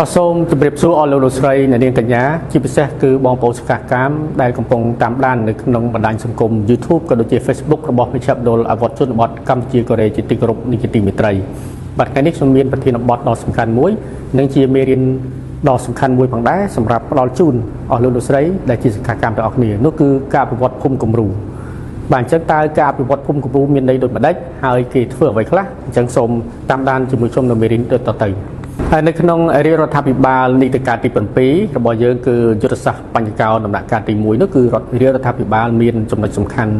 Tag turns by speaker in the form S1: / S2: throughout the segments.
S1: បាទសូមជម្រាបសួរអស់លោកស្រីអ្នកនាងកញ្ញាជាពិសេសគឺបងប្អូនសិក្ខាកាមដែលកំពុងតាមដាននៅក្នុងបណ្ដាញសង្គម YouTube ក៏ដូចជា Facebook របស់វិជ្ជាបដលអវត្តជនបទកម្ពុជាកូរ៉េជាទីគោរពនិងជាទីមេត្រីបាទថ្ងៃនេះខ្ញុំមានប្រធានបទដ៏សំខាន់មួយនិងជាមេរៀនដ៏សំខាន់មួយផងដែរសម្រាប់ផ្ដល់ជូនអស់លោកស្រីដែលជាសិក្ខាកាមទាំងអស់គ្នានោះគឺការអភិវឌ្ឍភូមិគំរូបាទអញ្ចឹងតើការអភិវឌ្ឍភូមិគំរូមានន័យដូចម្ដេចហើយគេធ្វើអ្វីខ្លះអញ្ចឹងសូមតាមដានជាមួយខ្ញុំនៅមេរៀនទៅហើយនៅក្នុងរាជរដ្ឋាភិបាលនីតិកាលទី7របស់យើងគឺយុទ្ធសាស្ត្របញ្ញកោដំណាក់កាលទី1នោះគឺរាជរដ្ឋាភិបាលមានចំណុចសំខាន់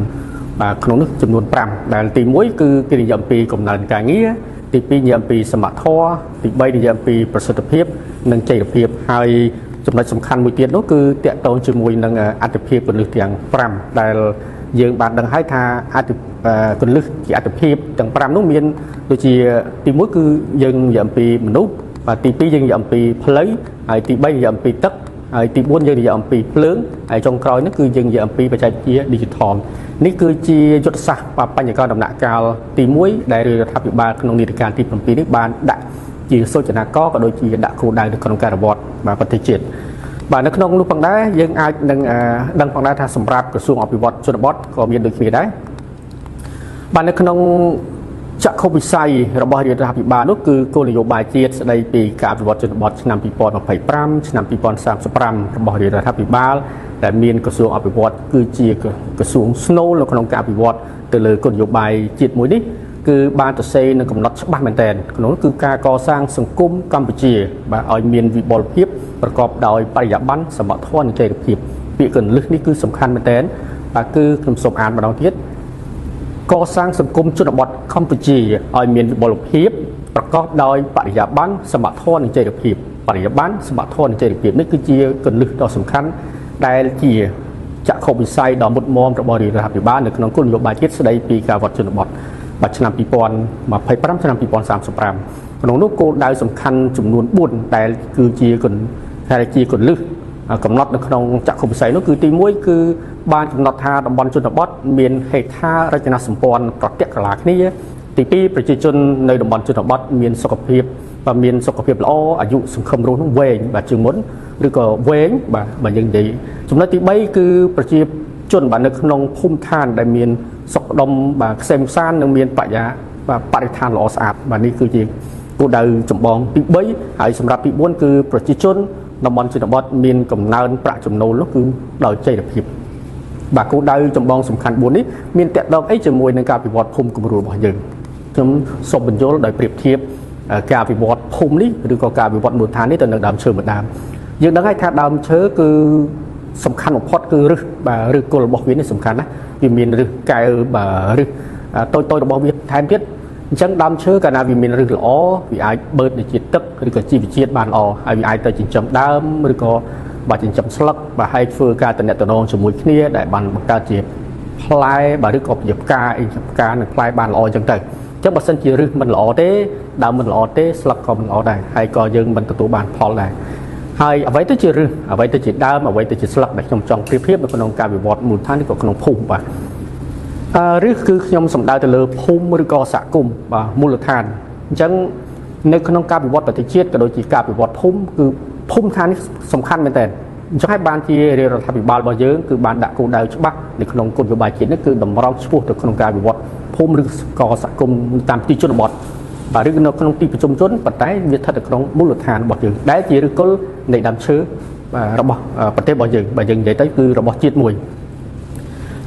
S1: បាទក្នុងនោះចំនួន5ដែលទី1គឺគេនិយាយអំពីកំណើនការងារទី2និយាយអំពីសមត្ថភាពទី3និយាយអំពីប្រសិទ្ធភាពនិងចីរភាពហើយចំណុចសំខាន់មួយទៀតនោះគឺតកតងជាមួយនឹងអត្ថប្រយោជន៍គន្លឹះទាំង5ដែលយើងបានដឹងហើយថាគន្លឹះជាអត្ថប្រយោជន៍ទាំង5នោះមានដូចជាទី1គឺយើងនិយាយអំពីមនុស្សបាទទី2យើងនិយាយអំពីផ្លូវហើយទី3និយាយអំពីទឹកហើយទី4យើងនិយាយអំពីភ្លើងហើយចុងក្រោយនោះគឺយើងនិយាយអំពីបច្ចេកវិទ្យា Digital នេះគឺជាយុទ្ធសាស្ត្របញ្ញកោដំណាក់កាលទី1ដែលរដ្ឋាភិបាលក្នុងនីតិកាលទី7នេះបានដាក់ជាសូចនាករក៏ដូចជាដាក់គោលដៅនៅក្នុងការអនុវត្តបាទប្រទេសជាតិបាទនៅក្នុងនោះផងដែរយើងអាចនឹងដឹងផងដែរថាសម្រាប់ក្រសួងអភិវឌ្ឍជនបទក៏មានដូចគ្នាដែរបាទនៅក្នុងចក្ខុវិស័យរបស់រដ្ឋាភិបាលនោះគឺគោលនយោបាយជាតិស្ដីពីការអភិវឌ្ឍជនបទឆ្នាំ2025ឆ្នាំ2035របស់រដ្ឋាភិបាលដែលមានក្រសួងអភិវឌ្ឍគឺជាក្រសួងស្នូលនៅក្នុងការអភិវឌ្ឍទៅលើគោលនយោបាយជាតិមួយនេះគឺបានទៅសេនឹងកំណត់ច្បាស់មែនទែនក្នុងនោះគឺការកសាងសង្គមកម្ពុជាបាទឲ្យមានវិបុលភាពប្រកបដោយបរិយាបន្នសមត្ថភាពនិងចីរភាពពាក្យកលឹះនេះគឺសំខាន់មែនទែនបាទគឺខ្ញុំសូមអានម្ដងទៀតកសាងសង្គមជនបទកម្ពុជាឲ្យមានវិបុលភាពប្រកបដោយបរិយាបន្នសមត្ថភាពនិងចីរភាពបរិយាបន្នសមត្ថភាពនិងចីរភាពនេះគឺជាគន្លឹះដ៏សំខាន់ដែលជាចក្ខុវិស័យដ៏មុតមមរបស់រដ្ឋាភិបាលនៅក្នុងគោលនយោបាយជាតិស្ដីពីការអភិវឌ្ឍជនបទបាទឆ្នាំ2025ឆ្នាំ2035ក្នុងនោះគោលដៅសំខាន់ចំនួន4ដែលគឺជាគន្លឹះកំណត់នៅក្នុងចក្ខុវិស័យនោះគឺទី1គឺបានកំណត់ថាតំបន់ជនបទមានហេដ្ឋារចនាសម្ព័ន្ធប្រតិកលាគ្នាទី2ប្រជាជននៅតំបន់ជនបទមានសុខភាពល្អអាយុសង្ឃឹមរស់នោះវែងបាទជាងមុនឬក៏វែងបាទយើងនិយាយចំណុចទី3គឺប្រជាជនបាទនៅក្នុងភូមិឋានដែលមានសុខដុមបាទខ្សែមសាននិងមានបរិស្ថានល្អស្អាតបាទនេះគឺជាគោលដៅចម្បងទី3ហើយសម្រាប់ទី4គឺប្រជាជនតំបន់ជនបទមានកំណើនប្រាក់ចំណូលនោះគឺដោយចីរភាពបាទគោលដៅចម្បងសំខាន់4នេះមានតកតងអីជាមួយនឹងការអភិវឌ្ឍភូមិគំរូរបស់យើងខ្ញុំសូមបញ្យល់ដោយប្រៀបធៀបការអភិវឌ្ឍភូមិនេះឬក៏ការអភិវឌ្ឍមូលដ្ឋាននេះទៅនឹងដើមឈើមួយដើមយើងដឹងហើយថាដើមឈើគឺសំខាន់បំផុតគឺឫសបាទឫសគល់របស់វានេះសំខាន់ណាវាមានឫសកែវបាទឫសតូចរបស់វាថែមទៀតអញ្ចឹងដើមឈើកាលណាវាមានឫសល្អវាអាចបឺតទៅជាទឹកឬក៏ជីវជាតិបានល្អហើយវាអាចទៅចិញ្ចឹមដើមឬក៏បាទចិញ្ចឹមស្លឹកបាទហើយធ្វើការតំណែងជាមួយគ្នាដែលបានបង្កើតជាផ្លែបាទឬក៏ជាផ្កានិងផ្លែបានល្អអញ្ចឹងទៅអញ្ចឹងបើសិនជាឫសមិនល្អទេដើមមិនល្អទេស្លឹកក៏មិនល្អដែរហើយក៏យើងមិនទទួលបានផលដែរហើយអ្វីទៅជាឫសអ្វីទៅជាដើមអ្វីទៅជាស្លឹកដែលខ្ញុំចង់ប្រៀបធៀបនៅក្នុងការវិវត្តមូលដ្ឋានឬក៏ក្នុងភូមិបាទឫសគឺខ្ញុំសំដៅទៅលើភូមិឬក៏សហគមន៍បាទមូលដ្ឋានអញ្ចឹងនៅក្នុងការវិវត្តប្រទេសជាតិក៏ដូចជាការវិវត្តភូមិគឺភូមិឋាននេះសំខាន់មែនទែនអញ្ចឹងហើយបានជារដ្ឋាភិបាលរបស់យើងគឺបានដាក់គោលដៅច្បាស់នៅក្នុងគោលនយោបាយជាតិនេះគឺតម្រង់ឆ្ពោះទៅក្នុងការវិវត្តភូមិឬក៏សហគមន៍តាមទីជនបទបាទឬនៅក្នុងទីប្រជុំជនប៉ុន្តែវាស្ថិតនៅក្នុងមូលដ្ឋានរបស់យើងដែលជាឫសគល់នៃដើមឈើរបស់ប្រទេសរបស់យើងបើយើងនិយាយទៅគឺរបស់ជាតិមួយ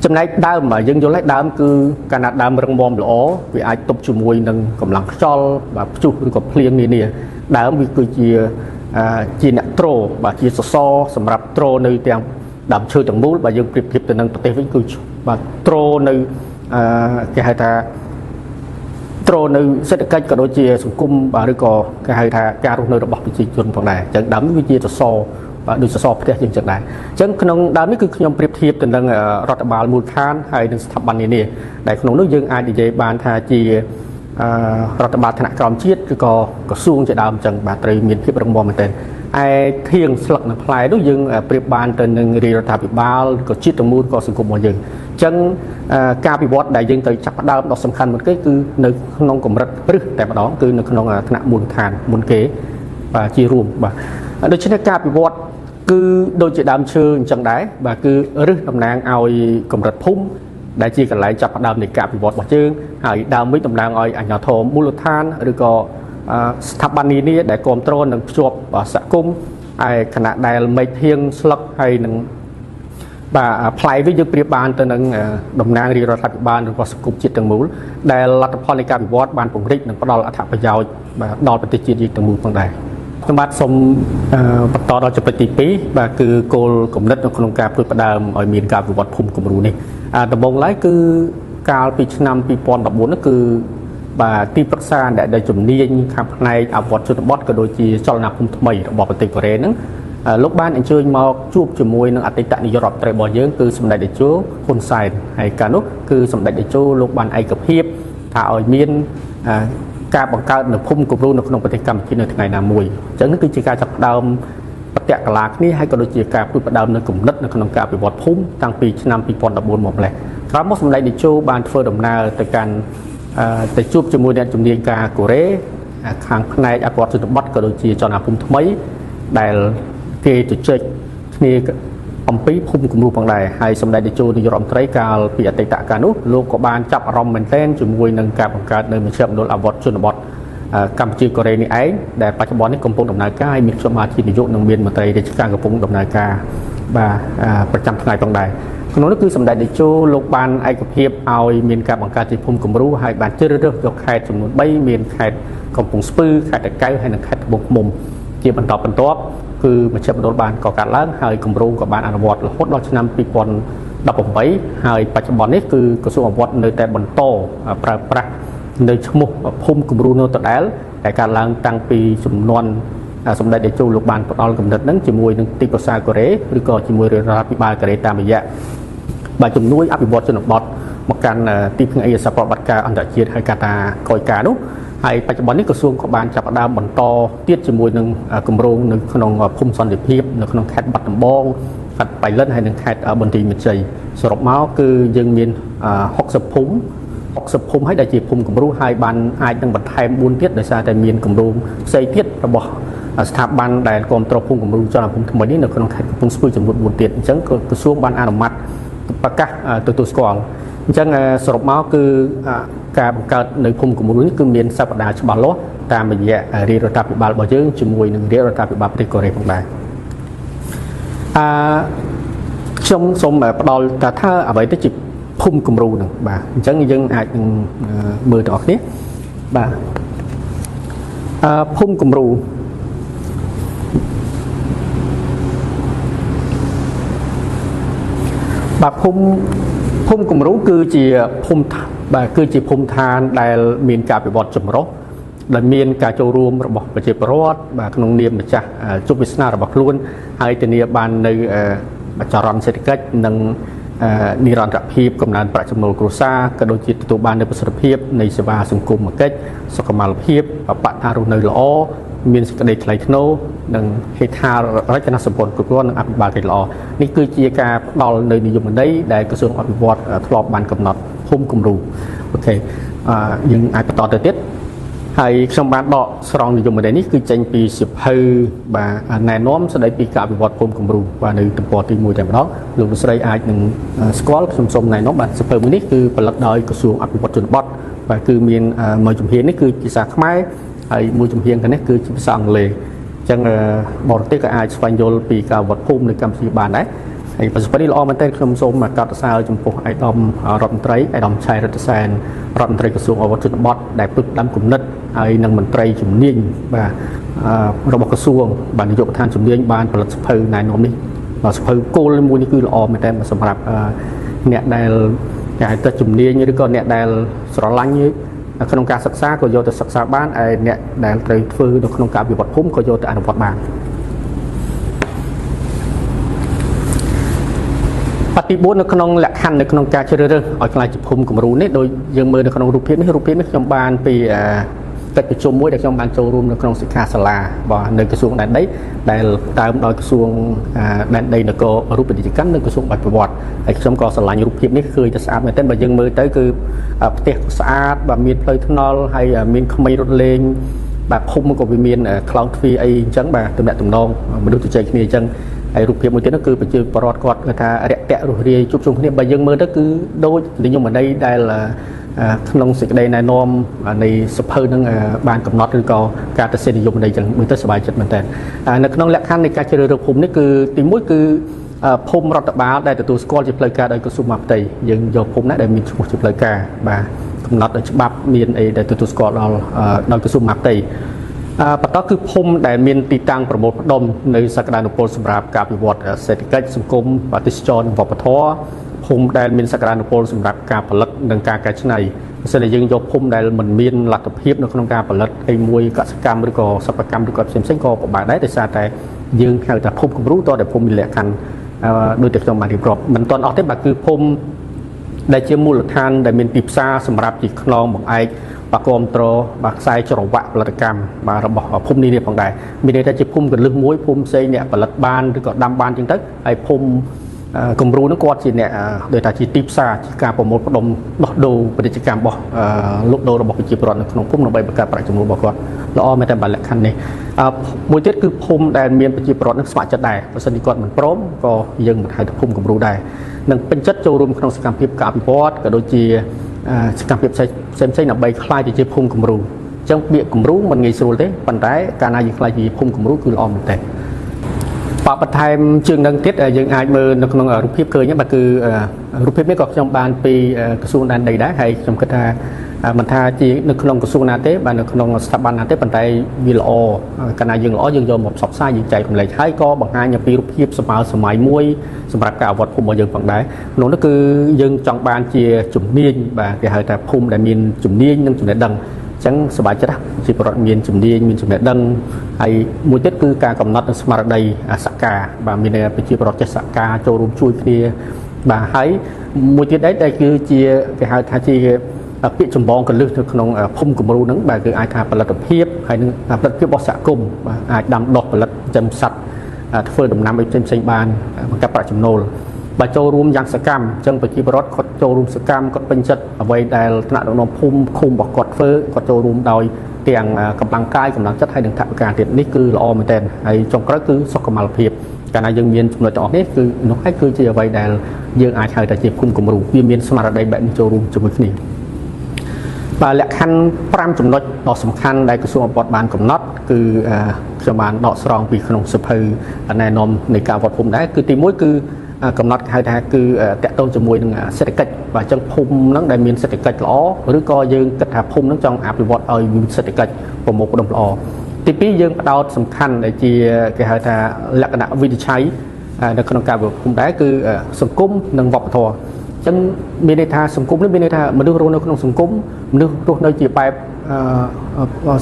S1: ចំណែកដើមយើងយល់ហើយដើមគឺកាលណាដើមរឹងមាំល្អវាអាចទប់ជាមួយនឹងកម្លាំងខ្យល់បាទព្យុះឬក៏ភ្លៀងនានាដើមវាគឺជាអ្នកទ្របាទជាសសរសម្រាប់ទ្រនៅទាំងដើមឈើទាំងមូលបាទយើងប្រៀបធៀបទៅនឹងប្រទេសវិញគឺបាទទ្រនៅគេហៅថាទ្រនៅសេដ្ឋកិច្ចក៏ដូចជាសង្គមបាទឬក៏គេហៅថាការរស់នៅរបស់ប្រជាជនផងដែរអញ្ចឹងដើមនេះវាជាសសរបាទដូចសសរផ្ទះជាងចឹងដែរអញ្ចឹងក្នុងដើមនេះគឺខ្ញុំប្រៀបធៀបទៅនឹងរដ្ឋបាលមូលដ្ឋានហើយនឹងស្ថាប័ននានាដែលក្នុងនោះយើងអាចនិយាយបានថាជារដ្ឋបាលថ្នាក់ក្រោមជាតិឬក៏ក្រសួងជាដើមអញ្ចឹងបាទត្រូវមានភាពរឹងមាំមែនទែនឯធាងស្លឹកនិងផ្លែនោះយើងប្រៀបបានទៅនឹងរាជរដ្ឋាភិបាលក៏ជាតិទាំងមូលក៏សង្គមរបស់យើងអញ្ចឹងការវិវត្តដែលយើងត្រូវចាប់ផ្ដើមដ៏សំខាន់មួយគេគឺនៅក្នុងកម្រិតឫសតែម្ដងគឺនៅក្នុងថ្នាក់មូលដ្ឋានមុនគេ và chiaរួមបាទដូច្នេះការពិវត្តគឺដូចជាដើមឈើអញ្ចឹងដែរបាទគឺរឹសតំណាងឲ្យកម្រិតភូមិដែលជាកន្លែងចាប់ផ្ដើមនៃការពិវត្តរបស់យើងហើយដើមវិញតំណាងឲ្យអាជ្ញាធរមូលដ្ឋានឬក៏ស្ថាប័ននានាដែលគ្រប់គ្រងនិងភ្ជាប់សហគមន៍ហើយគណៈដែលមេឃធៀងស្លឹកហើយនឹងបាទផ្លែវិញយើងប្រៀបបានទៅនឹងតំណាងរាជរដ្ឋាភិបាលរបស់សង្គមជាតិទាំងមូលដែលលទ្ធផលនៃការវិវត្តបានពង្រីកនិងផ្ដល់អត្ថប្រយោជន៍បាទដល់ប្រទេសជាតិយើងទាំងមូលផងដែរខ្ញុំបាទសូមបន្តដល់ចំណុចទី2បាទគឺគោលគំនិតនៅក្នុងការផ្ដួចផ្ដើមឲ្យមានការវិវត្តភូមិគំរូនេះដំបូងឡើយគឺកាលពីឆ្នាំ2014នោះគឺបាទទីប្រឹក្សាដែលជំនាញខាងផ្នែកអភិវឌ្ឍជនបទក៏ដូចជាចលនាភូមិថ្មីរបស់ប្រទេសកូរ៉េហ្នឹងលោកបានអញ្ជើញមកជួបជាមួយនឹងអតីតនាយករដ្ឋមន្ត្រីរបស់យើងគឺសម្ដេចតេជោហ៊ុនសែនហើយកាលនោះគឺសម្ដេចតេជោលោកបានឯកភាពថាឲ្យមានការបង្កើតនៅភូមិគំរូនៅក្នុងប្រទេសកម្ពុជានៅថ្ងៃណាមួយអញ្ចឹងនេះគឺជាការចាប់ផ្ដើមប្រតិកលាគ្នាហើយក៏ដូចជាការផ្ដើមនៅគំនិតនៅក្នុងការអភិវឌ្ឍភូមិតាំងពីឆ្នាំ2014មកម្លេះក្រោយមកសម្ដេចតេជោបានធ្វើដំណើរទៅកាន់ទៅជួបជាមួយអ្នកជំនាញការកូរ៉េខាងផ្នែកអភិវឌ្ឍជនបទក៏ដូចជាចលនាភូមិថ្មីដែលគេជជែកគ្នាអំពីភូមិគំរូផងដែរហើយសម្ដេចតេជោនាយករដ្ឋមន្ត្រីកាលពីអតីតកាលនោះលោកក៏បានចាប់អារម្មណ៍មែនទែនជាមួយនឹងការបង្កើតនៅមជ្ឈមណ្ឌលអភិវឌ្ឍជនបទកម្ពុជាកូរ៉េនេះឯងដែលបច្ចុប្បន្ននេះកំពុងដំណើរការហើយមានខ្ញុំបាទជានាយកនិងមានមន្ត្រីរាជការកំពុងដំណើរការបាទប្រចាំថ្ងៃផងដែរក្នុងនោះគឺសម្ដេចតេជោលោកបានឯកភាពឲ្យមានការបង្កើតជាភូមិគំរូហើយបានជ្រើសរើសយកខេត្តចំនួន3មានខេត្តកំពង់ស្ពឺខេត្តតាកែវហើយនិងខេត្តត្បូងឃ្មុំជាបន្តបន្ទាប់គឺមជ្ឈមណ្ឌលបានកកើតឡើងហើយគម្រោងក៏បានអនុវត្តរហូតដល់ឆ្នាំ2018ហើយបច្ចុប្បន្ននេះគឺក្រសួងអភិវឌ្ឍនៅតែបន្តប្រើប្រាស់នៅឈ្មោះភូមិគំរូនោះដដែលដែលកើតឡើងតាំងពីចំនួនសម្ដេចតេជោលោកបានផ្ដល់គំនិតហ្នឹងជាមួយនឹងទីប្រឹក្សាកូរ៉េឬក៏ជាមួយរដ្ឋាភិបាលកូរ៉េតាមរយៈបាទជំនួយអភិវឌ្ឍជនបទមកកាន់ទីភ្នាក់ងារសហប្រតិបត្តិការអន្តរជាតិហើយកាតាកយការនោះហើយបច្ចុប្បន្ននេះក្រសួងក៏បានចាប់ផ្ដើមបន្តទៀតជាមួយនឹងគម្រោងនៅក្នុងភូមិសន្តិភាពនៅក្នុងខេត្តបាត់ដំបងខេត្តបៃលិនហើយនិងខេត្តបន្ទាយមានជ័យសរុបមកគឺយើងមាន60ភូមិហើយដែលជាភូមិគំរូហើយបានអាចនឹងបន្ថែម4ទៀតដោយសារតែមានគម្រោងផ្សេងទៀតរបស់ស្ថាប័នដែលគ្រប់គ្រងភូមិគំរូចលនាភូមិថ្មីនេះនៅក្នុងខេត្តកំពង់ស្ពឺចំនួន4ទៀតអញ្ចឹងក្រសួងបានអនុម័តប្រកាសទទួលស្គាល់អញ្ចឹងសរុបមកគឺការបង្កើតនៅភូមិគំរូនេះគឺមានសព្ទាច្បាស់លាស់តាមរយៈរាជរដ្ឋាភិបាលរបស់យើងជាមួយនឹងរាជរដ្ឋាភិបាលប្រទេសកូរ៉េផងដែរខ្ញុំសូមផ្ដល់ថាអ្វីទៅជាភូមិគំរូហ្នឹងបាទអញ្ចឹងយើងអាចនឹងមើលទាំងអស់គ្នាបាទភូមិគំរូបាទភូមិគំរូគឺជាភូមិបាទគឺជាភូមិឋានដែលមានការវិវត្តចម្រុះដែលមានការចូលរួមរបស់ប្រជាពលរដ្ឋបាទក្នុងនាមម្ចាស់ជោគវាសនារបស់ខ្លួនហើយធានាបាននៅចរន្តសេដ្ឋកិច្ចនិងនិរន្តរភាពកំណើនប្រាក់ចំណូលគ្រួសារក៏ដូចជាទទួលបាននូវប្រសិទ្ធភាពនៃសេវាសង្គមកិច្ចសុខុមាលភាពបរិស្ថានរស់នៅល្អមានសេចក្តីថ្លៃថ្នូរនិងហេដ្ឋារចនាសម្ព័ន្ធគ្រប់គ្រាន់និងអភិបាលកិច្ចល្អនេះគឺជាការផ្ដល់នៅនិយមន័យដែលក្រសួងអភិវឌ្ឍធ្លាប់បានកំណត់ភូមិគំរូអូខេយើងអាចបន្តទៅទៀតហើយខ្ញុំបានដកស្រង់និយមន័យនេះគឺចេញពីសៀវភៅបាទណែនាំស្ដីពីការអភិវឌ្ឍភូមិគំរូបាទនៅទំព័រទី1តែម្ដងលោកលោកស្រីអាចនឹងស្គាល់ខ្ញុំសូមណែនាំបាទសៀវភៅមួយនេះគឺផលិតដោយក្រសួងអភិវឌ្ឍជនបទបាទគឺមានមួយជំហាននេះគឺភាសាខ្មែរហើយមួយជំហានខាងនេះគឺជាភាសាអង់គ្លេសអញ្ចឹងបរទេសក៏អាចស្វែងយល់ពីការវត្តភូមិនៅកម្ពុជាបានដែរហើយប្រសិទ្ធភាពល្អមែនទែនខ្ញុំសូមកោតសរសើរចំពោះឯកឧត្តមរដ្ឋមន្ត្រីឯកឧត្តមឆៃរដ្ឋសែនរដ្ឋមន្ត្រីក្រសួងអភិវឌ្ឍជនបទដែលផ្ទុកដាំគំនិតហើយនឹងមន្ត្រីជំនាញបាទរបស់ក្រសួងបាទនាយកដ្ឋានជំនាញបានផលិតសភៅណែនាំនេះសភៅគោលមួយនេះគឺល្អមែនទែនសម្រាប់អ្នកដែលគេហៅថាជំនាញឬក៏អ្នកដែលស្រឡាញ់ក្នុងការសិក្សាក៏យកទៅសិក្សាបានហើយអ្នកដែលត្រូវធ្វើនៅក្នុងការវិវត្តភូមិក៏យកទៅអនុវត្តបានបទទី4នៅក្នុងលក្ខខណ្ឌនៅក្នុងការជ្រើសរើសឲ្យខ្លាចជាភូមិគំរូនេះដោយយើងមើលនៅក្នុងរូបភាពនេះខ្ញុំបានពីកិច្ចប្រជុំមួយដែលខ្ញុំបានចូលរួមនៅក្នុងសិក្ខាសាលាបាទនៅក្រសួងដែនដីដែលតាមដោយក្រសួងដែនដីនគររូបពាណិជ្ជកម្មនិងក្រសួងអភិវឌ្ឍហើយខ្ញុំក៏ស្រឡាញ់រូបភាពនេះឃើញតែស្អាតមែនទែនបើយើងមើលទៅគឺផ្ទះក៏ស្អាតបាទមានផ្លូវថ្នល់ហើយមានក្មេងរត់លេង បាទភូមិក៏វាមានខ្លោងទ្វារអីអញ្ចឹងបាទតំណាក់តំណងមនុស្សទៅចែកគ្នាអញ្ចឹងហើយរូបភាពមួយទៀតនោះគឺប្រជាពលរដ្ឋគាត់គាត់ថារាក់ទាក់រស់រាយជួបជុំគ្នាបើយើងមើលទៅគឺដូចនិយមន័យដែលក្នុងសេចក្តីណែនាំនៃសភៅនឹងបានកំណត់ឬក៏ការទៅសេនិយមន័យអញ្ចឹងមើលទៅសប្បាយចិត្តមែនតើនៅក្នុងលក្ខខណ្ឌនៃការជ្រើសរើសភូមិនេះគឺទីមួយគឺភូមិរដ្ឋបាលដែលទទួលស្គាល់ជាផ្លូវការដោយក្រសួងមហាផ្ទៃយើងយកភូមិណាដែលមានឈ្មោះជាផ្លូវការបាទកំណត់ដោយច្បាប់មានអីដែលទទួលស្គាល់ដល់ក្រសួងមហាផ្ទៃបន្តគឺភូមិដែលមានទីតាំងប្រមូលផ្ដុំនៅសក្តានុពលសម្រាប់ការវិវត្តសេដ្ឋកិច្ចសង្គមទេសចរនិងវប្បធម៌ភូមិដែលមានសក្តានុពលសម្រាប់ការផលិតនិងការកែច្នៃបើសិនជាយើងយកភូមិដែលមិនមានលទ្ធភាពនៅក្នុងការផលិតអីមួយកសកម្មឬក៏សិប្បកម្មឬក៏ផ្សេងៗក៏ពិបាកដែរដោយសារតែយើងហៅថាភូមិគំរូតតែភូមិមានលក្ខខណ្ឌដូចតែខ្ញុំបានរៀបរាប់មិនទាន់អស់ទេបាទគឺភូមិដែលជាមូលដ្ឋានដែលមានទីផ្សារសម្រាប់ជាខ្នងបង្អែកបាទគ្រប់ត្របាទខ្សែច្រវាក់ផលិតកម្មបាទរបស់ភូមិនេះផងដែរមានន័យថាជាភូមិកលឹះមួយភូមិផ្សេងអ្នកផលិតបានឬក៏ដាំបានជាងទៅហើយភូមិគំរូនឹងគាត់ជាអ្នកដូចថាជាទីផ្សារជាការប្រមូលផ្ដុំដោះដូរពាណិជ្ជកម្មរបស់លោកដូររបស់ប្រជាពលរដ្ឋនៅក្នុងភូមិដើម្បីបង្កើតប្រាក់ចំណូលរបស់គាត់ល្អមែនតែបើលក្ខខណ្ឌនេះមួយទៀតគឺភូមិដែលមានប្រជាពលរដ្ឋនឹងស្ម័គ្រចិត្តដែរបើសិនជាគាត់មិនព្រមក៏យើងមិនហៅថាភូមិគំរូដែរនឹងពេញចិត្តចូលរួមក្នុងសកម្មភាពការអភិវឌ្ឍក៏ដូចជាសកម្មភាពផ្សេងៗដើម្បីខ្លាយទៅជាភូមិគំរូអញ្ចឹងពាក្យគំរូមិនងាយស្រួលទេប៉ុន្តែកាលណាយើងខ្លាយជាភូមិគំរូគឺល្អមែនទេបន្ថែមជើងនឹងទៀតយើងអាចមើលនៅក្នុងរូបភាពឃើញបាទគឺរូបភាពនេះក៏ខ្ញុំបានពីក្រសួងដែនដីដែរហើយខ្ញុំគិតថាមិនថាជានៅក្នុងក្រសួងណាទេបាទនៅក្នុងស្ថាប័នណាទេប៉ុន្តែវាល្អកាលណាយើងល្អយើងយកមកផ្សព្វផ្សាយយើងចែករំលែកហើយក៏បង្ហាញអំពីរូបភាពសម័យមួយសម្រាប់ការអវត្តភូមិរបស់យើងផងដែរក្នុងនោះគឺយើងចង់បានជាជំនាញបាទគេហៅថាភូមិដែលមានជំនាញនិងចំណេះដឹងអញ្ចឹងសប្បាយចិត្តជាពលរដ្ឋមានជំនាញមានចំណេះដឹងហើយមួយទៀតគឺការកំណត់នៅស្មារតីសក្ការបាទមានប្រជាពលរដ្ឋចេះសក្ការចូលរួមជួយគ្នាបាទហើយមួយទៀតដែលគឺជាគេហៅថាជាពាក្យចម្បងកលឹះនៅក្នុងភូមិគំរូហ្នឹងបាទគឺអាចថាផលិតភាពហើយនឹងផលិតភាពរបស់សហគមន៍បាទអាចដាំដុះផលិតចិញ្ចឹមសត្វធ្វើដំណាំអីផ្សេងៗបានបង្កើតប្រាក់ចំណូលបើចូលរួមយ៉ាងសកម្មអញ្ចឹងប្រជាពលរដ្ឋគាត់ចូលរួមសកម្មគាត់ពេញចិត្តអ្វីដែលថ្នាក់ដឹកនាំភូមិឃុំរបស់គាត់ធ្វើគាត់ចូលរួមដោយទាំងកម្លាំងកាយកម្លាំងចិត្តហើយនិងថវិកាទៀតនេះគឺល្អមែនទែនហើយចុងក្រោយគឺសុខុមាលភាពកាលណាយើងមានចំណុចទាំងអស់នេះគឺនោះហើយគឺជាអ្វីដែលយើងអាចហៅថាជាភូមិគំរូវាមានស្មារតីបែបនេះចូលរួមជាមួយគ្នាបាទលក្ខខណ្ឌ5ចំណុចដ៏សំខាន់ដែលក្រសួងអភិវឌ្ឍបានកំណត់គឺខ្ញុំបានដកស្រង់ពីក្នុងសភៅណែនាំនៃការវត្តភូមិដែរគឺទី1គឺកំណត់ហៅថាគឺតកតងជាមួយនឹងសេដ្ឋកិច្ចបាទអញ្ចឹងភូមិហ្នឹងដែលមានសេដ្ឋកិច្ចល្អឬក៏យើងគិតថាភូមិហ្នឹងចង់អភិវឌ្ឍឲ្យមានសេដ្ឋកិច្ចប្រមូលផ្ដុំល្អទី2យើងផ្ដោតសំខាន់ដែលជាគេហៅថាលក្ខណៈវិនិច្ឆ័យនៅក្នុងការវិវត្តភូមិដែរគឺសង្គមនិងវប្បធម៌អញ្ចឹងមានន័យថាសង្គមនេះមានន័យថាមនុស្សរស់នៅក្នុងសង្គមមនុស្សរស់នៅជាបែប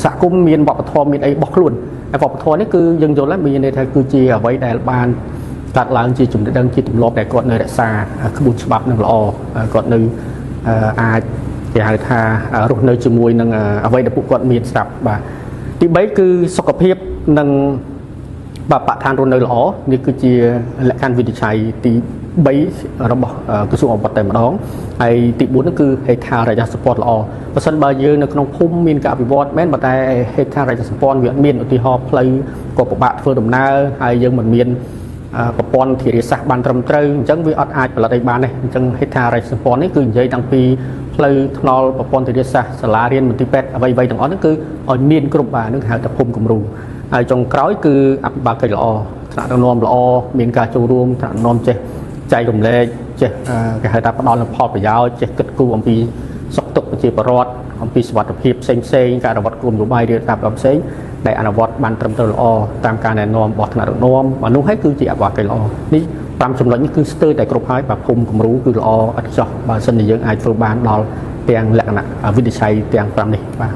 S1: សហគមន៍មានវប្បធម៌មានអីរបស់ខ្លួនហើយវប្បធម៌នេះគឺយើងយល់ហើយមានន័យថាគឺជាអ្វីដែលបានកាត់ឡើងជាចំណេះដឹងជាទម្លាប់ដែលគាត់នៅរក្សាក្បួនច្បាប់នឹងល្អគាត់នៅអាចគេហៅថារស់នៅជាមួយនឹងអ្វីដែលពួកគាត់មានស្រាប់បាទទី3គឺសុខភាពនិងបរិស្ថានរស់នៅល្អនេះគឺជាលក្ខខណ្ឌវិនិច្ឆ័យទី3របស់ក្រសួងអប់រំតែម្ដងហើយទី4នោះគឺហេដ្ឋារចនាសម្ព័ន្ធល្អបើសិនបើយើងនៅក្នុងភូមិមានការអភិវឌ្ឍមែនប៉ុន្តែហេដ្ឋារចនាសម្ព័ន្ធវាអត់មានឧទាហរណ៍ផ្លូវក៏ពិបាកធ្វើដំណើរហើយយើងមិនមានប្រព័ន្ធធារាសាស្ត្របានត្រឹមត្រូវអញ្ចឹងវាអត់អាចផលិតអីបានទេអញ្ចឹងហេដ្ឋារចនាសម្ព័ន្ធនេះគឺនិយាយតាំងពីផ្លូវថ្នល់ប្រព័ន្ធធារាសាស្ត្រសាលារៀនមន្ទីរពេទ្យអ្វីៗទាំងអស់ហ្នឹងគឺឲ្យមានគ្រប់បាទនឹងហៅថាភូមិគំរូហើយចុងក្រោយគឺអភិបាលកិច្ចល្អថ្នាក់ដឹកនាំល្អមានការចូលរួមថ្នាក់ដឹកនាំចេះចែករំលែកចេះគេហៅថាផ្ដល់នូវផលប្រយោជន៍ចេះគិតគូរអំពីសុខទុក្ខប្រជាពលរដ្ឋអំពីសុវត្ថិភាពផ្សេងៗការអនុវត្តគោលនយោបាយរាជការផ្សេងដែលអនុវត្តបានត្រឹមត្រូវល្អតាមការណែនាំរបស់ថ្នាក់ដឹកនាំអានោះហើយគឺជាអភិបាលកិច្ចល្អនេះ5ចំណុចនេះគឺស្ទើរតែគ្រប់ហើយបាទភូមិគំរូគឺល្អឥតខ្ចោះបើសិនជាយើងអាចធ្វើបានដល់ទាំងលក្ខណៈវិនិច្ឆ័យទាំង5នេះបាទ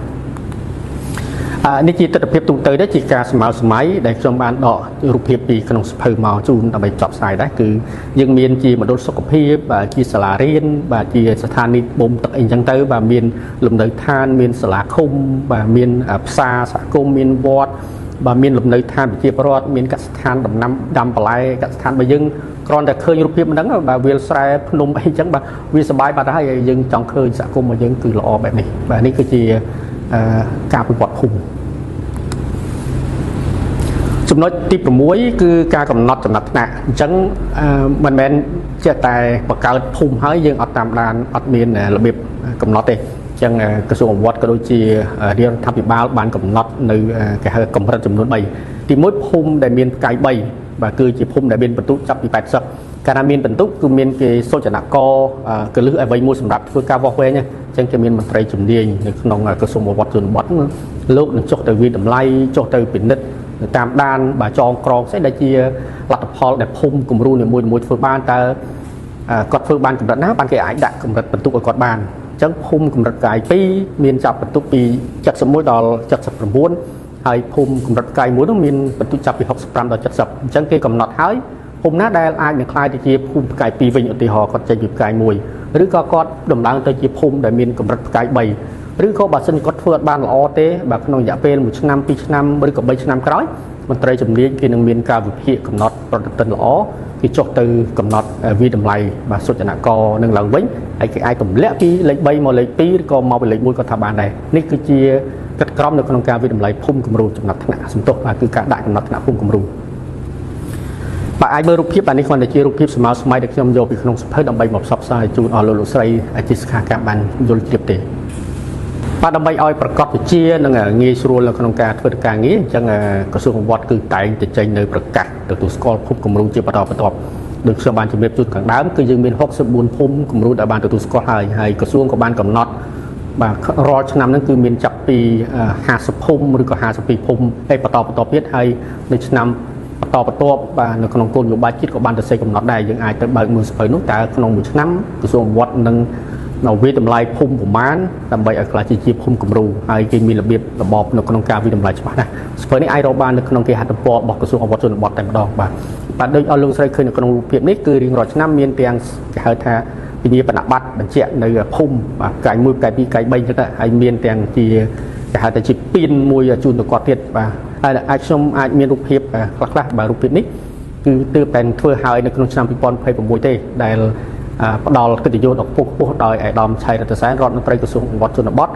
S1: នេះជាទស្សនវិជ្ជាទូទៅដែរជាការស្មើសម័យដែលខ្ញុំបានដករូបភាពពីក្នុងសភៅមកជូនដើម្បីចប់ផ្សាយដែរគឺយើងមានជាមណ្ឌលសុខភាពបាទជាសាលារៀនបាទជាស្ថានីយបូមទឹកអីចឹងទៅបាទមានលំនៅឋានមានសាលាឃុំបាទមានផ្សារសហគមន៍មានវត្តបាទមានលំនៅឋានប្រជាពលរដ្ឋមានកសិដ្ឋានដំណាំដាំបន្លែកសិដ្ឋានបើយើងគ្រាន់តែឃើញរូបភាពហ្នឹងបាទវាលស្រែភ្នំអីចឹងបាទវាសប្បាយបាត់ហើយយើងចង់ឃើញសហគមន៍របស់យើងគឺល្អបែបនេះបាទនេះគឺជាការពិវត្តភូមិ ចំណុចទី6គឺការកំណត់ចំណាត់ថ្នាក់អញ្ចឹងមិនមែនចេះតែបង្កើតភូមិហើយយើងអត់តាមដានអត់មានរបៀបកំណត់ទេអញ្ចឹងក្រសួងអវត្តក៏ដូចជារាជរដ្ឋាភិបាលបានកំណត់នៅគេហៅកម្រិតចំនួន3ទី1ភូមិដែលមានផ្កាយ3បាទគឺជាភូមិដែលមានបន្ទុកចាប់ពី80កាលណាមានបន្ទុកគឺមានគេសូចនកកលឹះអ្វីមួយសម្រាប់ធ្វើការវាស់វែងអញ្ចឹងគេមានមន្ត្រីជំនាញនៅក្នុងក្រសួងអវត្តជនបទលោកនឹងចុះទៅវិតម្លៃចុះទៅពិនិត្យតាមដានបាទចងក្រងផ្សេងដែលជាលទ្ធផលដែលភូមិគំរូនីមួយៗធ្វើបានតើគាត់ធ្វើបានកម្រិតណាបានគេអាចដាក់កម្រិតបន្ទុកឲ្យគាត់បានអញ្ចឹងភូមិកម្រិតកាយ2មានចាប់បន្ទុកពី71ដល់79ហើយភូមិកម្រិតកាយ1នោះមានបន្ទុកចាប់ពី65ដល់70អញ្ចឹងគេកំណត់ហើយភូមិណាដែលអាចនឹងក្លាយទៅជាភូមិផ្កាយ2វិញឧទាហរណ៍គាត់ចេញពីផ្កាយ1ឬក៏គាត់ដំឡើងទៅជាភូមិដែលមានកម្រិតផ្កាយ3ឬក៏បើសិនគាត់ធ្វើអត់បានល្អទេបាទក្នុងរយៈពេល1ឆ្នាំ2ឆ្នាំឬក៏3ឆ្នាំក្រោយមន្ត្រីជំនាញគេនឹងមានការវិភាគកំណត់ប្រតិទិនល្អគេចុះទៅកំណត់វិតម្លៃបាទសុចនកនឹងឡើងវិញហើយគេអាចទម្លាក់ពីលេខ3មកលេខ2ឬក៏មកពីលេខ1ក៏ថាបានដែរនេះគឺជាកិត្តក្រមនៅក្នុងការវិតម្លៃភូមិគំរូចំណាត់ថ្នាក់សំទុះបាទគឺការដាក់កំណត់ថ្នាក់ភូមិគំរូបាទអាចមើលរូបភាពបាទនេះគ្រាន់តែជារូបភាពស្មើស្មៃដែលខ្ញុំយកពីក្នុងសភៅដើម្បីមកផ្សព្វផ្សាយជូនអស់លោកស្រីជាសិក្ខាកាមបានយល់ជ្រាបទេបាទដើម្បីឲ្យប្រកបវិជ្ជានិងងាយស្រួលនៅក្នុងការធ្វើការងារអញ្ចឹងក្រសួងអវត្តគឺតែងតែចេញនៅប្រកាសទទួលស្គាល់ភូមិគំរូជាបន្តបន្ទាប់ដូចខ្ញុំបានជម្រាបជូនខាងដើមគឺយើងមាន64ភូមិគំរូដែលបានទទួលស្គាល់ហើយក្រសួងក៏បានកំណត់បាទរាល់ឆ្នាំហ្នឹងគឺមានចាប់ពី50ភូមិឬក៏52ភូមិហើយបន្តទៀតហើយនៅឆ្នាំបន្តបាទនៅក្នុងគោលនយោបាយជាតិក៏បានទៅសេកំណត់ដែរយើងអាចទៅបើកមើលសភៅនោះតើក្នុងមួយឆ្នាំក្រសួងអវត្តនឹងវិតម្លៃភូមិប្រមាណដើម្បីឲ្យក្លាយជាភូមិគំរូហើយគេមានរបៀបរបបនៅក្នុងការវិតម្លៃច្បាស់ណាស់សភៅនេះអាចរកបាននៅក្នុងគេហទំព័ររបស់ក្រសួងអវត្តជនបទតែម្ដងបាទដូចឲ្យលោកស្រីឃើញនៅក្នុងរូបភាពនេះគឺរៀងរាល់ឆ្នាំមានទាំងគេហៅថាវិញ្ញាបនបត្របញ្ជាក់នៅភូមិបាទកាយ1កាយ2កាយ3ចឹងទៅហើយមានទាំងជាគេហៅថាជាពីនមួយជូនទៅគាត់ទៀតបាទហើយអាចខ្ញុំអាចមានរូបភាពខ្លះបាទរូបភាពនេះគឺទើបតែធ្វើហើយនៅក្នុងឆ្នាំ2026ទេដែលផ្ដល់កិត្តិយសដល់ពុះដោយឯកឧត្តមឆៃរដ្ឋសែនរដ្ឋមន្ត្រីក្រសួងអវត្តជនបទ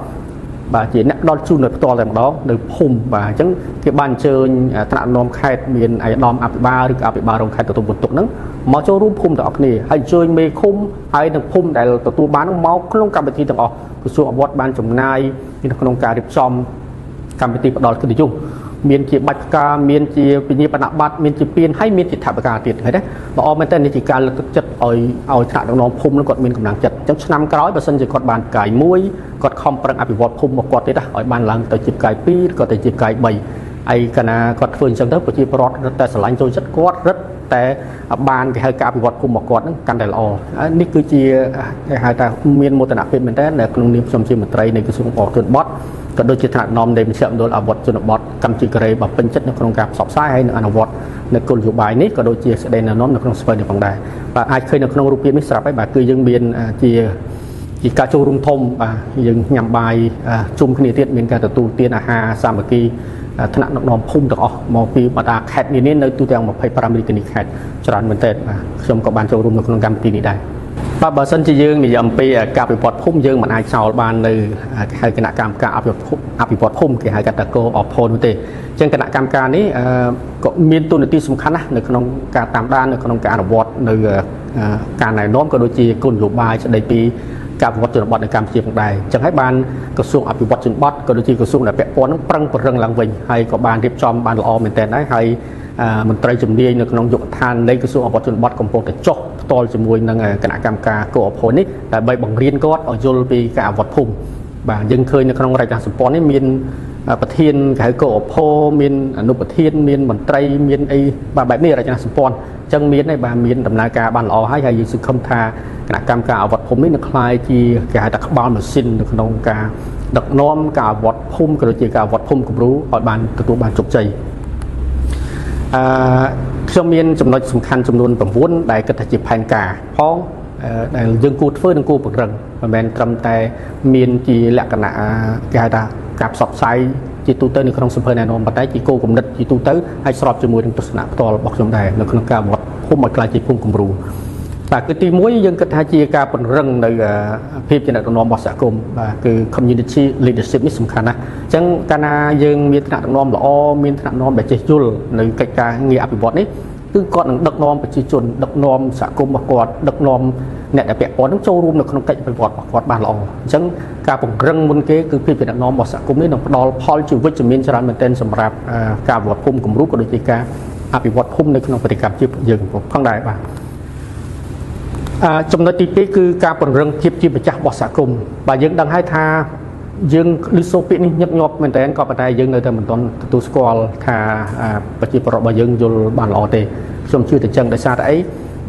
S1: បាទជាអ្នកផ្ដល់ជូនដោយផ្ទាល់តែម្ដងនៅភូមិបាទអញ្ចឹងគេបានអញ្ជើញថ្នាក់នាំខេត្តមានឯកឧត្តមអភិបាលឬក៏អភិបាលរងខេត្តទទួលបន្ទុកហ្នឹងមកចូលរួមភូមិទាំងអស់គ្នាហើយអញ្ជើញមេឃុំហើយនឹងភូមិដែលទទួលបានមកក្នុងកម្មវិធីទាំងអស់ក្រសួងអវត្តបានចំណាយនៅក្នុងការរៀបចំកម្មវិធីផ្ដល់កិត្តិយសមានជាបាច់ផ្កាមានជាវិញ្ញាបនបត្រមានជាពានហើយមានជាថវិកាទៀតឃើញទេល្អមែនតើនេះជាការលើកទឹកចិត្តឲ្យថ្នាក់ដឹកនាំភូមិនឹងគាត់មានកម្លាំងចិត្តអញ្ចឹងឆ្នាំក្រោយបើសិនជាគាត់បានផ្កាយ1គាត់ខំប្រឹងអភិវឌ្ឍភូមិរបស់គាត់ទៀតឲ្យបានឡើងទៅជាផ្កាយ2ក៏ទៅជាផ្កាយ3ហើយកាលណាគាត់ធ្វើអញ្ចឹងទៅប្រជាពលរដ្ឋរឹតតែស្រឡាញ់ចូលចិត្តគាត់រឹតតែបានគេហៅការអភិវឌ្ឍភូមិរបស់គាត់ហ្នឹងកាន់តែល្អនេះគឺជាគេហៅថាមានមោទនភាពមែនតើនៅក្នុងនាមខ្ញុំជាមន្ត្រីនៃក្រសួងអប់រំបទក៏ដូចជាថ្នាក់នាំនៃមជ្ឈមណ្ឌលអវត្តជនបទកម្ពុជាកូរ៉េបើពេញចិត្តនៅក្នុងការផ្សព្វផ្សាយហើយនឹងអនុវត្តនៅគោលនយោបាយនេះក៏ដូចជាស្ដីណែនាំនៅក្នុងស្វ័យនេះផងដែរបាទអាចឃើញនៅក្នុងរូបភាពនេះស្រាប់ហើយបាទគឺយើងមានជាការចូលរួមធំបាទយើងញ៉ាំបាយជុំគ្នាទៀតមានការទទួលទានអាហារសាមគ្គីថ្នាក់ដឹកនាំភូមិទាំងអស់មកពីបណ្ដាខេត្តនានានៅទូទាំង25រាជធានីខេត្តច្រើនមែនទែនបាទខ្ញុំក៏បានចូលរួមនៅក្នុងកម្មវិធីនេះដែរបាទបើសិនជាយើងនិយាយអំពីការអភិវឌ្ឍភូមិយើងមិនអាចចោលបាននៅគេហៅគណៈកម្មការអភិវឌ្ឍភូមិគេហៅកាត់តាកោអផននោះទេអញ្ចឹងគណៈកម្មការនេះក៏មានតួនាទីសំខាន់ណាស់នៅក្នុងការតាមដាននៅក្នុងការអនុវត្តនៅការណែនាំក៏ដូចជាគោលនយោបាយស្ដីពីការអភិវឌ្ឍជនបទនៅកម្ពុជាផងដែរអញ្ចឹងហើយបានក្រសួងអភិវឌ្ឍជនបទក៏ដូចជាក្រសួងដែលពាក់ព័ន្ធនឹងប្រឹងប្រែងឡើងវិញហើយក៏បានរៀបចំបានល្អមែនទែនដែរហើយមន្ត្រីជំនាញនៅក្នុងយុគឋាននៃក្រសួងអភិវឌ្ឍជនបទកំពុងតែចុះផ្ទាល់ជាមួយនឹងគណៈកម្មការកោអភ័យនេះដើម្បីបង្រៀនគាត់ឲ្យយល់ពីការអភិវឌ្ឍភូមិបាទយើងឃើញនៅក្នុងរចនាសម្ព័ន្ធនេះមានប្រធានគេហៅកោអភ័យមានអនុប្រធានមានមន្ត្រីមានអីបាទបែបនេះរចនាសម្ព័ន្ធអញ្ចឹងមានហើយបាទមានដំណើរការបានល្អហើយយើងសង្ឃឹមថាគណៈកម្មការអភិវឌ្ឍភូមិនេះនឹងក្លាយជាគេហៅថាក្បាលម៉ាស៊ីននៅក្នុងការដឹកនាំការអភិវឌ្ឍភូមិក៏ដូចជាការអភិវឌ្ឍភូមិគំរូឲ្យបានទទួលបានជោគជ័យខ្ញុំមានចំណុចសំខាន់ចំនួន9ដែលគិតថាជាផែនការផងដែលយើងគួរធ្វើនិងគួរពង្រឹងមិនមែនត្រឹមតែមានជាលក្ខណៈគេហៅថាការផ្សព្វផ្សាយជាទូទៅនៅក្នុងសភៅណែនាំប៉ុន្តែជាគោលគំនិតជាទូទៅហើយស្របជាមួយនឹងទស្សនៈផ្ទាល់របស់ខ្ញុំដែរនៅក្នុងការវត្តភូមិឲ្យក្លាយជាភូមិគំរូប បាទគឺទីមួយយើងគិតថាជាការពង្រឹងនៅភាពជាអ្នកដឹកនាំរបស់សហគមន៍បាទគឺ community leadership នេះសំខាន់ណាស់អញ្ចឹងកាលណាយើងមានថ្នាក់ដឹកនាំល្អមានថ្នាក់ដឹកនាំដែលចេះយល់នៅកិច្ចការងារអភិវឌ្ឍនេះគឺគាត់នឹងដឹកនាំប្រជាជនដឹកនាំសហគមន៍របស់គាត់ដឹកនាំអ្នកដែលពាក់ព័ន្ធនឹងចូលរួមនៅក្នុងកិច្ចអភិវឌ្ឍរបស់គាត់បានល្អអញ្ចឹងការពង្រឹងមុនគេគឺភាពជាអ្នកដឹកនាំរបស់សហគមន៍នេះនឹងផ្ដល់ផលជាវិជ្ជមានច្រើនមែនទែនសម្រាប់ការអភិវឌ្ឍភូមិគំរូក៏ដូចជាការអភិវឌ្ឍភូមិនៅក្នុងប្រទេសកម្ពុជាយើងផងដែរបាទចំណុចទី2គឺការពង្រឹងភាពជាម្ចាស់របស់សហគមន៍បាទយើងដឹងហើយថាយើងឮសូរពាក្យនេះញឹកញាប់មែនតើក៏ប៉ុន្តែយើងនៅតែមិនទាន់ទទួលស្គាល់ថាប្រជាពលរដ្ឋរបស់យើងយល់បានល្អទេខ្ញុំជឿតែចឹងដោយសារតែអី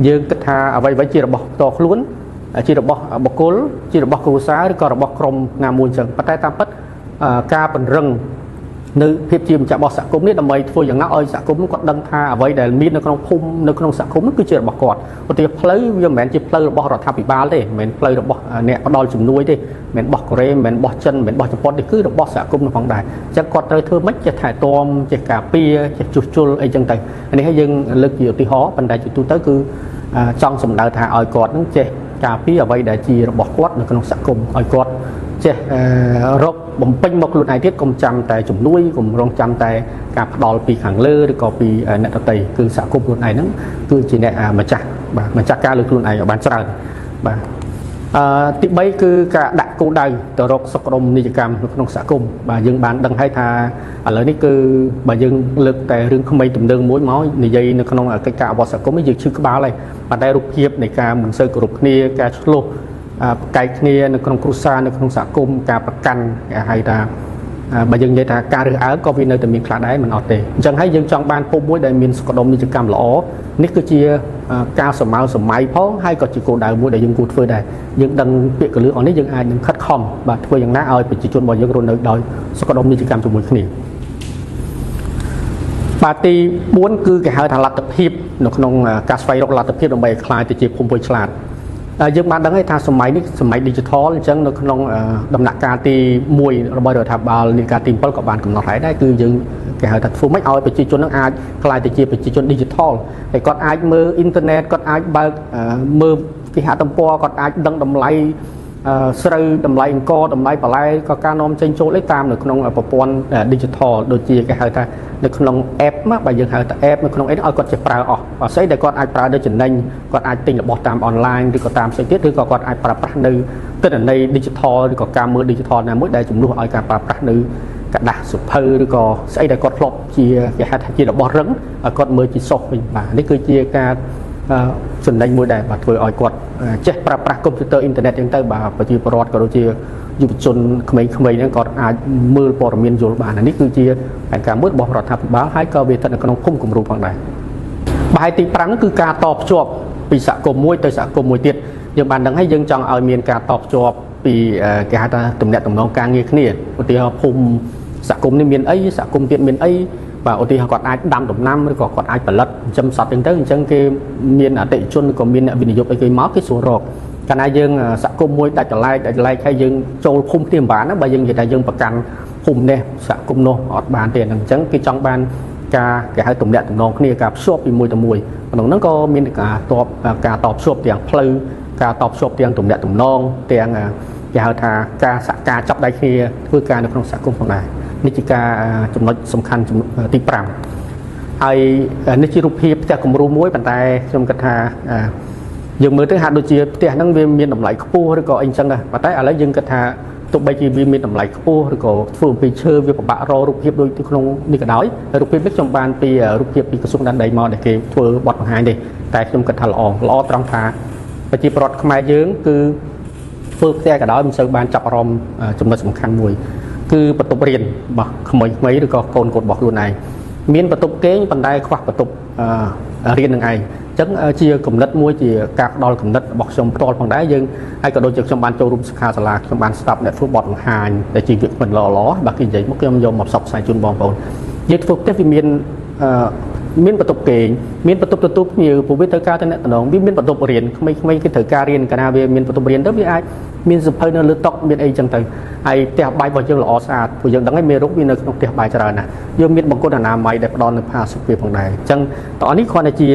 S1: យើងគិតថាអ្វីៗជារបស់ផ្ទាល់ខ្លួនជារបស់បុគ្គលជារបស់គ្រួសារឬក៏របស់ក្រុមណាមួយចឹងប៉ុន្តែតាមពិតការពង្រឹងនៅភាពជាម្ចាស់របស់សហគមន៍នេះដើម្បីធ្វើយ៉ាងណាឲ្យសហគមន៍គាត់ដឹងថាអ្វីដែលមាននៅក្នុងភូមិនៅក្នុងសហគមន៍នោះគឺជារបស់គាត់ឧទាហរណ៍ផ្លូវវាមិនមែនជាផ្លូវរបស់រដ្ឋាភិបាលទេមិនមែនផ្លូវរបស់អ្នកផ្ដល់ជំនួយទេមិនមែនរបស់កូរ៉េមិនមែនរបស់ចិនមិនមែនរបស់ជប៉ុនទេគឺរបស់សហគមន៍នោះផងដែរអញ្ចឹងគាត់ត្រូវធ្វើម៉េចចេះថែទាំចេះការពារចេះជួសជុលអីចឹងទៅនេះហើយយើងលើកជាឧទាហរណ៍ប៉ុន្តែជាទូទៅគឺចង់សម្ដៅថាឲ្យគាត់នឹងចេះការពារអ្វីដែលជារបស់គាត់នៅក្នុងសហគមន៍ឲ្យគាត់ចេះរកបំពេញមកខ្លួនឯងទៀតកុំចាំតែជំនួយកុំរងចាំតែការផ្ដល់ពីខាងលើឬក៏ពីអ្នកដទៃគឺសហគមន៍ខ្លួនឯងហ្នឹងគឺជាអ្នកម្ចាស់បាទម្ចាស់ការលើខ្លួនឯងឲ្យបានច្រើនបាទទី3គឺការដាក់គោលដៅទៅរកសុខដុមនីយកម្មនៅក្នុងសហគមន៍បាទយើងបានដឹងហើយថាឥឡូវនេះគឺបើយើងលើកតែរឿងក្មេងទំនើងមួយមកនិយាយនៅក្នុងកិច្ចការអវត្តសហគមន៍នេះយើងឈឺក្បាលហើយប៉ុន្តែរូបភាពនៃការមិនសូវគោរពគ្នាការឆ្លោះប្រកែកគ្នានៅក្នុងគ្រួសារនៅក្នុងសហគមន៍ការប្រកាន់គេហៅថាបើយើងនិយាយថាការរើសអើងក៏វានៅតែមានខ្លះដែរមិនអត់ទេអញ្ចឹងហើយយើងចង់បានភពមួយដែលមានសុខដុមនីយកម្មល្អនេះគឺជាការសម័យសម័យផងហើយក៏ជាគោលដៅមួយដែលយើងគួរធ្វើដែរយើងដឹងពាក្យកលឹះអស់នេះយើងអាចនឹងខិតខំបាទធ្វើយ៉ាងណាឲ្យប្រជាជនរបស់យើងរស់នៅដោយសុខដុមនីយកម្មជាមួយគ្នាបាទទី4គឺគេហៅថាលទ្ធភាពនៅក្នុងការស្វែងរកលទ្ធភាពដើម្បីឲ្យខ្លាយទៅជាភូមិមួយឆ្លាតយើងបានដឹងហើយថាសម័យនេះសម័យ digital អញ្ចឹងនៅក្នុងដំណាក់កាលទី1របស់រដ្ឋាភិបាលនីតិកាលទី7ក៏បានកំណត់ហើយដែរគឺយើងគេហៅថាធ្វើម៉េចឲ្យប្រជាជននឹងអាចក្លាយទៅជាប្រជាជន digital ហើយគាត់អាចមើលអ៊ីនធឺណិតគាត់អាចបើកមើលគេហទំព័រគាត់អាចដឹងតម្លៃស្រូវតម្លៃអង្គតម្លៃបន្លែក៏ការនាំចេញចូលតាមនៅក្នុងប្រព័ន្ធ digital ដូចជាគេហៅថានៅក្នុង app មកបើយើងហៅថា app នៅក្នុងអីឲ្យគាត់ចេះប្រើអស់បើស្អីដែលគាត់អាចប្រើដូចចំណេញគាត់អាចទិញរបស់តាម online ឬក៏តាមផ្សេងទៀតឬក៏គាត់អាចប្រើប្រាស់នៅទិន្នន័យ digital ឬក៏ការមើល digital ណាមួយដែលជំនួសឲ្យការប្រើប្រាស់នៅกระดาษសុភៅឬក៏ស្អីដែលគាត់ធ្លាប់ជាគេហៅថាជារបស់រឹងឲ្យគាត់មើលជាសុខវិញបាទនេះគឺជាការចំណេញមួយដែលបាទធ្វើឲ្យគាត់ចេះប្រើប្រាស់កុំព្យូទ័រអ៊ីនធឺណិតអញ្ចឹងទៅបាទប្រជាពលរដ្ឋក៏ដូចជាយុវជនក្មេងៗហ្នឹងគាត់អាចមើលព័ត៌មានយល់បាននេះគឺជាផែនការមួយរបស់រដ្ឋាភិបាលហើយក៏វាស្ថិតនៅក្នុងភូមិគំរូផងដែរបាយទី5ហ្នឹងគឺការតភ្ជាប់ពីសហគមន៍មួយទៅសហគមន៍មួយទៀតយើងបានដឹងហើយយើងចង់ឲ្យមានការតភ្ជាប់ពីគេហៅថាទំនាក់ទំនងការងារគ្នាឧទាហរណ៍ភូមិសហគមន៍នេះមានអីសហគមន៍ទៀតមានអីបាទឧទាហរណ៍គាត់អាចដាំដំណាំឬក៏គាត់អាចផលិតចិញ្ចឹមសត្វទៅអញ្ចឹងគេមានអតិថិជនឬក៏មានអ្នកវិនិយោគអីគេមកគេសួររកកាលណាយើងសហគមន៍មួយដាច់ចលែកហើយយើងចូលភូមិគ្នាមិនបានណាបើយើងនិយាយថាយើងប្រកាន់ភូមិនេះសហគមន៍នោះអត់បានទេអញ្ចឹងគេចង់បានការគេហៅទំនាក់ទំនងគ្នាការភ្ជាប់ពីមួយទៅមួយក្នុងហ្នឹងក៏មានការតភ្ជាប់ទាំងផ្លូវការតភ្ជាប់ទាំងទំនាក់ទំនងទាំងគេហៅថាការសហការចាប់ដៃគ្នាធ្វើការនៅក្នុងសហគមន៍ផងដែរនេះជាការចំណុចសំខាន់ទី5ហើយនេះជារូបភាពផ្ទះគំរូមួយប៉ុន្តែខ្ញុំគិតថាយើងមើលទៅហាក់ដូចជាផ្ទះហ្នឹងវាមានតម្លៃខ្ពស់ឬក៏អីចឹងដែរប៉ុន្តែឥឡូវយើងគិតថាទោះបីជាវាមានតម្លៃខ្ពស់ឬក៏ធ្វើអំពីឈើវាពិបាករករូបភាពដូចក្នុងនេះក៏ដោយរូបភាពនេះខ្ញុំបានពីរូបភាពពីក្រសួងដែនដីមកដែលគេធ្វើបទបង្ហាញទេតែខ្ញុំគិតថាល្អត្រង់ថាប្រជាពលរដ្ឋខ្មែរយើងគឺធ្វើផ្ទះក៏ដោយមិនសូវបានចាប់អារម្មណ៍ចំណុចសំខាន់មួយគឺបន្ទប់រៀនរបស់ក្មេងៗឬក៏កូនរបស់ខ្លួនឯងមានបន្ទប់គេងប៉ុន្តែខ្វះបន្ទប់រៀននឹងឯងអញ្ចឹងជាគំនិតមួយជាការផ្ដល់គំនិតរបស់ខ្ញុំផ្ទាល់ផងដែរយើងហើយក៏ដូចជាខ្ញុំបានចូលរួមសិក្ខាសាលាខ្ញុំបានស្ដាប់អ្នកធ្វើបទបង្ហាញដែលជីវិតមិនល្អបាទគេនិយាយមកខ្ញុំយកមកផ្សព្វផ្សាយជូនបងប្អូនយើងធ្វើផ្ទះវាមាន មានបន្ទប់គេងមានបន្ទប់ទទួលភ្ញៀវពួកវាត្រូវការទៅអ្នកតំណងវាមានបន្ទប់រៀនក្មេងៗគេត្រូវការរៀនកាលណាវាមានបន្ទប់រៀនទៅវាអាចមានសភៅនៅលើតុមានអីចឹងទៅហើយផ្ទះបាយរបស់យើងល្អស្អាតពួកយើងដឹងហើយមេរោគវានៅក្នុងផ្ទះបាយច្រើនណាស់យើងមានបង្គន់អនាម័យដែលផ្ដល់នូវផាសុកភាពផងដែរអញ្ចឹងតោះនេះគ្រាន់តែជា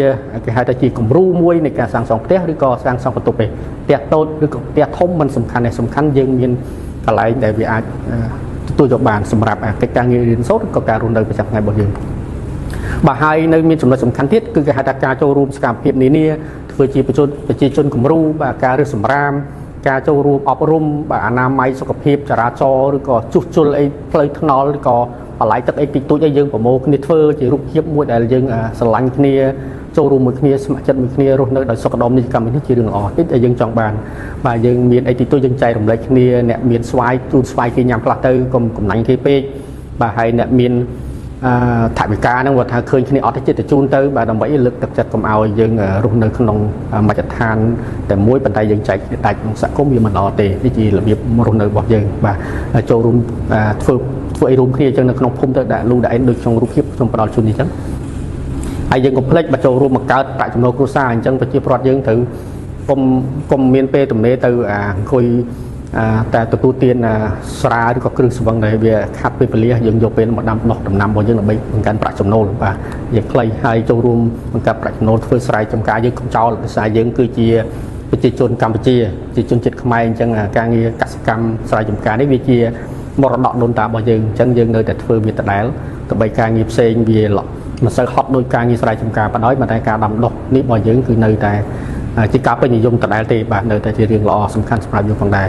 S1: គេហៅថាជាគំរូមួយនៃការសាងសង់ផ្ទះឬក៏សាងសង់បន្ទប់ទេផ្ទះតូចឬក៏ផ្ទះធំមិនសំខាន់ទេសំខាន់យើងមានកន្លែងដែលវាអាចទទួលយកបានសម្រាប់កិច្ចការងាររៀនសូត្រឬក៏ការរស់នៅប្រចាំថ្ងៃរបស់យើងបាទហើយនៅមានចំណុចសំខាន់ទៀតគឺគេហៅថាការចូលរួមសកម្មភាពនានាធ្វើជាប្រជាជនគំរូបាទការរើសសម្រាមការចូលរួមអប់រំបាទអនាម័យសុខភាពចរាចរណ៍ឬក៏ជួសជុលអីផ្លូវថ្នល់ឬក៏បន្លាយទឹកអីតិចតួចអីយើងប្រមូលគ្នាធ្វើជារូបភាពមួយដែលយើងស្រឡាញ់គ្នាចូលរួមមួយគ្នាស្ម័គ្រចិត្តមួយគ្នារស់នៅដោយសុខដុមនេះកម្មវិធីជារឿងល្អតិចដែលយើងចង់បានបាទយើងមានអីតិចតួចយើងចែករំលែកគ្នាអ្នកមានស្វាយជូនស្វាយគេញ៉ាំខ្លះទៅកុំកំណាញ់គេពេកបាទហើយអ្នកមានថវិកាហ្នឹងគាត់ថាឃើញគ្នាអត់ទៅចិត្តទៅជូនទៅបាទដើម្បីលើកទឹកចិត្តកុំឲ្យយើងរស់នៅក្នុងមជ្ឈដ្ឋានតែមួយប៉ុន្តែយើងចែកដាច់ក្នុងសហគមន៍វាមិនល្អទេនេះជារបៀបរស់នៅរបស់យើងបាទចូលរួមធ្វើអីរួមគ្នាអញ្ចឹងនៅក្នុងភូមិទៅដាក់លូដាក់អីដូចក្នុងរូបភាពខ្ញុំផ្ដល់ជូននេះអញ្ចឹងហើយយើងកុំភ្លេចមកចូលរួមមកកើតប្រាក់ចំណូលគ្រួសារអញ្ចឹងប្រជាពលរដ្ឋយើងត្រូវកុំមានពេលទំនេរទៅអង្គុយតែទទួលទានស្រាឬក៏គ្រឿងស្វឹងដែលវាខាត់ពេលវេលាយើងយកពេលមកដាំដុះដំណាំរបស់យើងដើម្បីបង្កើនប្រាក់ចំណូលបាទយើងខ្លីហើយចូលរួមបង្កើតប្រាក់ចំណូលធ្វើស្រែចម្ការយើងកុំចោលភាសាយើងគឺជាប្រជាជនកម្ពុជាជាជនជាតិខ្មែរអញ្ចឹងការងារកសិកម្មស្រែចម្ការនេះវាជាមរតកដូនតារបស់យើងអញ្ចឹងយើងនៅតែធ្វើវាដដែលទោះបីការងារផ្សេងវាមិនសូវហត់ដោយការងារស្រែចម្ការប៉ុន្តែការដាំដុះនេះរបស់យើងគឺនៅតែជាការពេញនិយមដដែលទេបាទនៅតែជារឿងល្អសំខាន់សម្រាប់យើងផងដែរ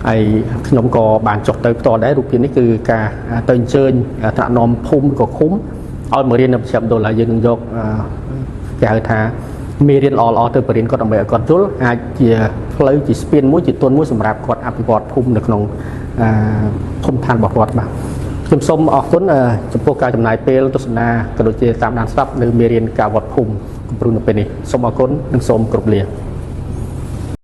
S1: ហើយខ្ញុំក៏បានចុះទៅផ្ទាល់ដែររូបភាពនេះគឺការទៅអញ្ជើញថ្នាក់នាំភូមិក៏ឃុំឲ្យមករៀននៅមជ្ឈមណ្ឌលហើយយើងនឹងយកគេហៅថាមេរៀនល្អៗទៅបរិញ្ញាគាត់ដើម្បីឲ្យគាត់យល់អាចជាផ្លូវជាស្ពានមួយជាទុនមួយសម្រាប់គាត់អភិវឌ្ឍភូមិនៅក្នុងភូមិឋានរបស់គាត់បាទខ្ញុំសូមអរគុណចំពោះការចំណាយពេលទស្សនាក៏ដូចជាតាមដានស្ដាប់នៅមេរៀនការវត្តភូមិគំរូនៅពេលនេះសូមអរគុណនិងសូមគោរពលា